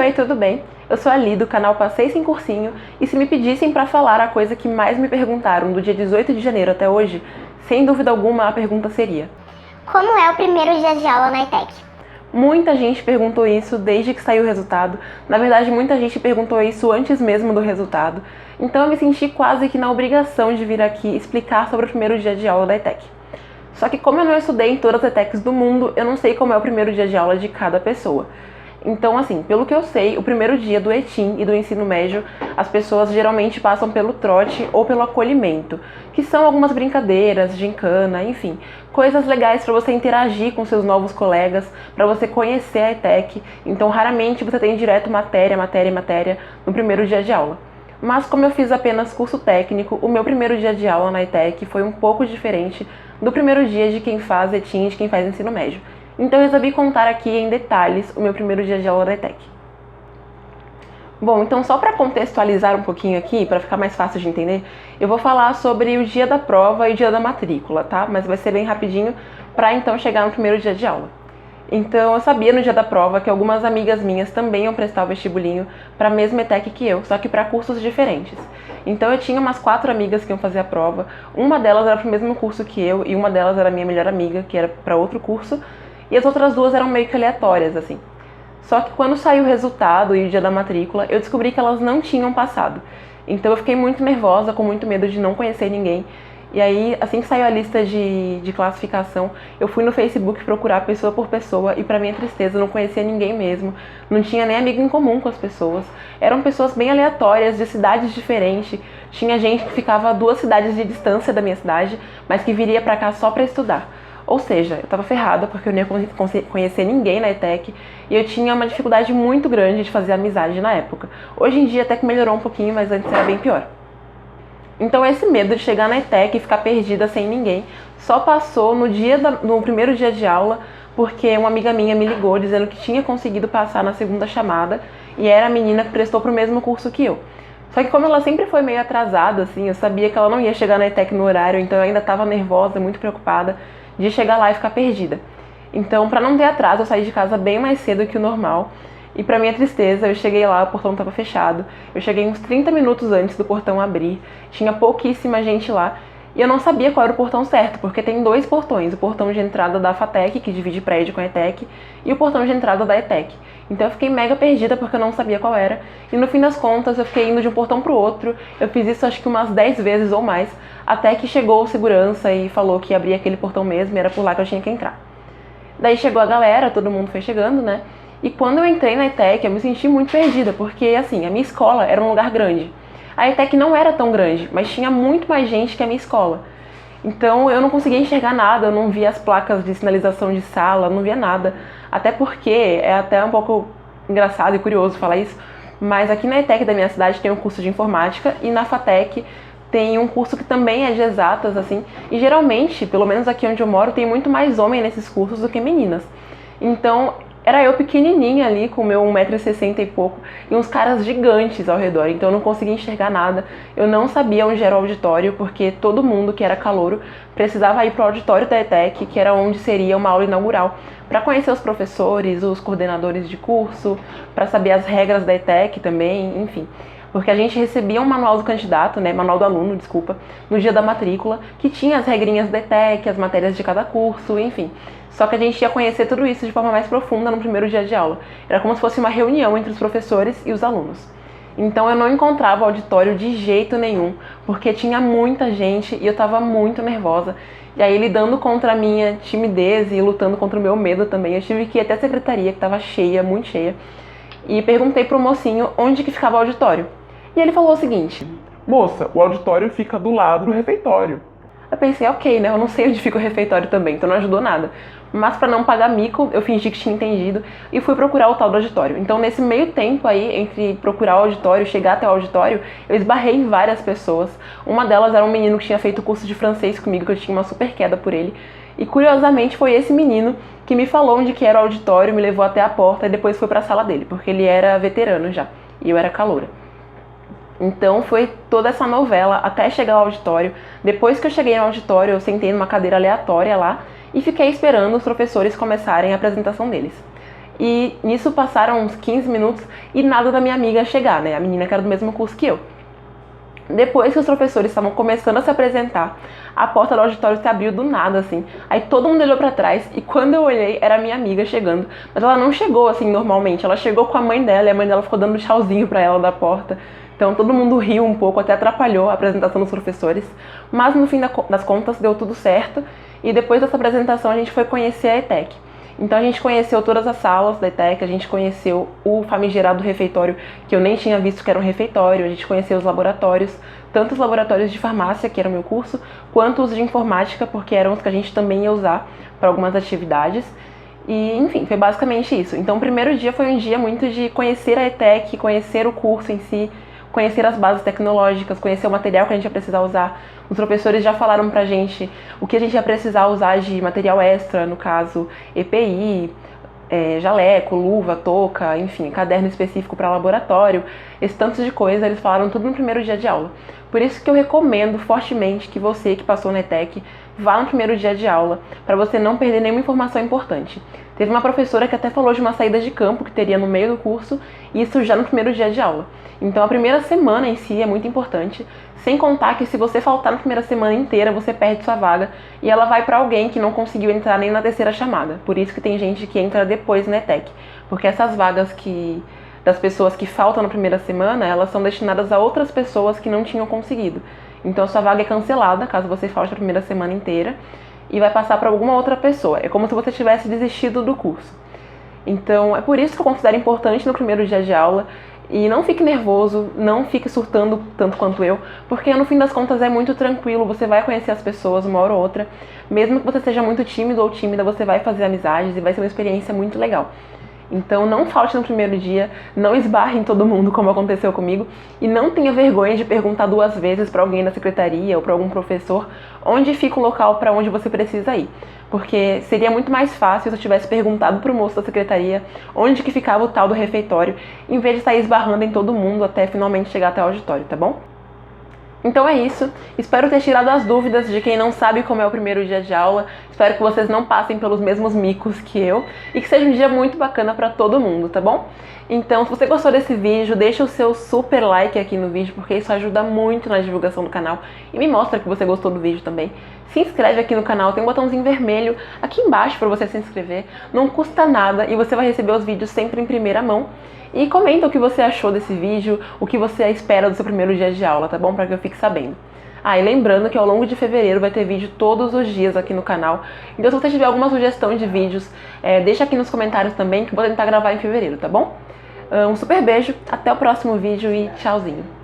Oi, tudo bem? Eu sou a Li, do canal Passei Sem Cursinho, e se me pedissem para falar a coisa que mais me perguntaram do dia 18 de janeiro até hoje, sem dúvida alguma a pergunta seria: como é o primeiro dia de aula na ETEC? Muita gente perguntou isso desde que saiu o resultado. Na verdade, muita gente perguntou isso antes mesmo do resultado. Então eu me senti quase que na obrigação de vir aqui explicar sobre o primeiro dia de aula da ETEC. Só que como eu não estudei em todas as ETECs do mundo, eu não sei como é o primeiro dia de aula de cada pessoa. Então, assim, pelo que eu sei, o primeiro dia do ETIM e do ensino médio, as pessoas geralmente passam pelo trote ou pelo acolhimento, que são algumas brincadeiras, gincana, enfim, coisas legais para você interagir com seus novos colegas, para você conhecer a ETEC. Então, raramente você tem direto matéria no primeiro dia de aula. Mas como eu fiz apenas curso técnico, o meu primeiro dia de aula na ETEC foi um pouco diferente do primeiro dia de quem faz ETIM e de quem faz ensino médio. Então eu resolvi contar aqui em detalhes o meu primeiro dia de aula da ETEC. Bom, então só para contextualizar um pouquinho aqui, para ficar mais fácil de entender, eu vou falar sobre o dia da prova e o dia da matrícula, tá? Mas vai ser bem rapidinho para então chegar no primeiro dia de aula. Então eu sabia no dia da prova que algumas amigas minhas também iam prestar o vestibulinho para a mesma ETEC que eu, só que para cursos diferentes. Então eu tinha umas 4 amigas que iam fazer a prova, uma delas era para o mesmo curso que eu e uma delas era minha melhor amiga, que era para outro curso, e as outras duas eram meio que aleatórias, assim. Só que quando saiu o resultado e o dia da matrícula, eu descobri que elas não tinham passado. Então eu fiquei muito nervosa, com muito medo de não conhecer ninguém. E aí, assim que saiu a lista de classificação, eu fui no Facebook procurar pessoa por pessoa e, pra minha tristeza, não conhecia ninguém mesmo. Não tinha nem amigo em comum com as pessoas. Eram pessoas bem aleatórias, de cidades diferentes. Tinha gente que ficava a 2 cidades de distância da minha cidade, mas que viria pra cá só pra estudar. Ou seja, eu tava ferrada porque eu não ia conhecer ninguém na ETEC e eu tinha uma dificuldade muito grande de fazer amizade na época. Hoje em dia até que melhorou um pouquinho, mas antes era bem pior. Então esse medo de chegar na ETEC e ficar perdida sem ninguém só passou no primeiro dia de aula, porque uma amiga minha me ligou dizendo que tinha conseguido passar na segunda chamada e era a menina que prestou pro mesmo curso que eu. Só que como ela sempre foi meio atrasada, assim, eu sabia que ela não ia chegar na ETEC no horário, então eu ainda estava nervosa, muito preocupada de chegar lá e ficar perdida. Então, para não ter atraso, eu saí de casa bem mais cedo que o normal. E para minha tristeza, eu cheguei lá, o portão estava fechado. Eu cheguei uns 30 minutos antes do portão abrir. Tinha pouquíssima gente lá. E eu não sabia qual era o portão certo, porque tem 2 portões. O portão de entrada da FATEC, que divide prédio com a ETEC, e o portão de entrada da ETEC. Então eu fiquei mega perdida porque eu não sabia qual era. E no fim das contas, eu fiquei indo de um portão pro outro. Eu fiz isso acho que umas 10 vezes ou mais, até que chegou o segurança e falou que ia abrir aquele portão mesmo e era por lá que eu tinha que entrar. Daí chegou a galera, todo mundo foi chegando, né? E quando eu entrei na ETEC, eu me senti muito perdida, porque assim, a minha escola era um lugar grande. A ETEC não era tão grande, mas tinha muito mais gente que a minha escola. Então eu não conseguia enxergar nada, eu não via as placas de sinalização de sala, não via nada. Até porque, é até um pouco engraçado e curioso falar isso, mas aqui na ETEC da minha cidade tem um curso de informática e na FATEC tem um curso que também é de exatas, assim, e geralmente, pelo menos aqui onde eu moro, tem muito mais homem nesses cursos do que meninas. Então, era eu pequenininha ali, com meu 1,60 m e pouco, e uns caras gigantes ao redor, então eu não conseguia enxergar nada. Eu não sabia onde era o auditório, porque todo mundo que era calouro precisava ir pro auditório da ETEC, que era onde seria uma aula inaugural, para conhecer os professores, os coordenadores de curso, para saber as regras da ETEC também, enfim. Porque a gente recebia um manual do candidato, né, manual do aluno, desculpa, no dia da matrícula, que tinha as regrinhas da ETEC, as matérias de cada curso, enfim. Só que a gente ia conhecer tudo isso de forma mais profunda no primeiro dia de aula. Era como se fosse uma reunião entre os professores e os alunos. Então eu não encontrava o auditório de jeito nenhum, porque tinha muita gente e eu tava muito nervosa. E aí, lidando contra a minha timidez e lutando contra o meu medo também, eu tive que ir até a secretaria, que tava cheia, muito cheia, e perguntei pro mocinho onde que ficava o auditório. E ele falou o seguinte: moça, o auditório fica do lado do refeitório. Eu pensei, ok, né, eu não sei onde fica o refeitório também, então não ajudou nada. Mas pra não pagar mico, eu fingi que tinha entendido e fui procurar o tal do auditório. Então nesse meio tempo aí, entre procurar o auditório e chegar até o auditório, eu esbarrei em várias pessoas. Uma delas era um menino que tinha feito curso de francês comigo, que eu tinha uma super queda por ele. E curiosamente foi esse menino que me falou onde que era o auditório, me levou até a porta e depois foi pra sala dele, porque ele era veterano já, e eu era caloura. Então foi toda essa novela até chegar ao auditório. Depois que eu cheguei no auditório, eu sentei numa cadeira aleatória lá e fiquei esperando os professores começarem a apresentação deles. E nisso passaram uns 15 minutos e nada da minha amiga chegar, né? A menina que era do mesmo curso que eu. Depois que os professores estavam começando a se apresentar, a porta do auditório se abriu do nada, assim. Aí todo mundo olhou pra trás e quando eu olhei, era a minha amiga chegando. Mas ela não chegou assim normalmente, ela chegou com a mãe dela e a mãe dela ficou dando tchauzinho pra ela da porta. Então todo mundo riu um pouco, até atrapalhou a apresentação dos professores. Mas no fim das contas deu tudo certo. E depois dessa apresentação a gente foi conhecer a ETEC. Então a gente conheceu todas as salas da ETEC, a gente conheceu o famigerado refeitório, que eu nem tinha visto que era um refeitório, a gente conheceu os laboratórios, tanto os laboratórios de farmácia, que era o meu curso, quanto os de informática, porque eram os que a gente também ia usar para algumas atividades. E, enfim, foi basicamente isso. Então o primeiro dia foi um dia muito de conhecer a ETEC, conhecer o curso em si, conhecer as bases tecnológicas, conhecer o material que a gente ia precisar usar. Os professores já falaram pra gente o que a gente ia precisar usar de material extra, no caso EPI, jaleco, luva, touca, enfim, caderno específico para laboratório, esse tanto de coisa, eles falaram tudo no primeiro dia de aula. Por isso que eu recomendo fortemente que você que passou na ETEC vá no primeiro dia de aula, para você não perder nenhuma informação importante. Teve uma professora que até falou de uma saída de campo que teria no meio do curso, e isso já no primeiro dia de aula. Então a primeira semana em si é muito importante, sem contar que se você faltar na primeira semana inteira, você perde sua vaga e ela vai para alguém que não conseguiu entrar nem na terceira chamada. Por isso que tem gente que entra depois na ETEC, porque essas vagas das pessoas que faltam na primeira semana, elas são destinadas a outras pessoas que não tinham conseguido. Então sua vaga é cancelada, caso você falte a primeira semana inteira, e vai passar para alguma outra pessoa. É como se você tivesse desistido do curso. Então é por isso que eu considero importante no primeiro dia de aula. E não fique nervoso, não fique surtando tanto quanto eu, porque no fim das contas é muito tranquilo, você vai conhecer as pessoas uma hora ou outra. Mesmo que você seja muito tímido ou tímida, você vai fazer amizades e vai ser uma experiência muito legal. Então não falte no primeiro dia, não esbarre em todo mundo como aconteceu comigo e não tenha vergonha de perguntar 2 vezes para alguém da secretaria ou para algum professor onde fica o local para onde você precisa ir. Porque seria muito mais fácil se eu tivesse perguntado pro moço da secretaria onde que ficava o tal do refeitório, em vez de sair esbarrando em todo mundo até finalmente chegar até o auditório, tá bom? Então é isso, espero ter tirado as dúvidas de quem não sabe como é o primeiro dia de aula, espero que vocês não passem pelos mesmos micos que eu e que seja um dia muito bacana pra todo mundo, tá bom? Então se você gostou desse vídeo, deixa o seu super like aqui no vídeo, porque isso ajuda muito na divulgação do canal e me mostra que você gostou do vídeo também. Se inscreve aqui no canal, tem um botãozinho vermelho aqui embaixo pra você se inscrever, não custa nada e você vai receber os vídeos sempre em primeira mão. E comenta o que você achou desse vídeo, o que você espera do seu primeiro dia de aula, tá bom? Pra que eu fique sabendo. Ah, e lembrando que ao longo de fevereiro vai ter vídeo todos os dias aqui no canal. Então se você tiver alguma sugestão de vídeos, deixa aqui nos comentários também que eu vou tentar gravar em fevereiro, tá bom? Um super beijo, até o próximo vídeo e tchauzinho!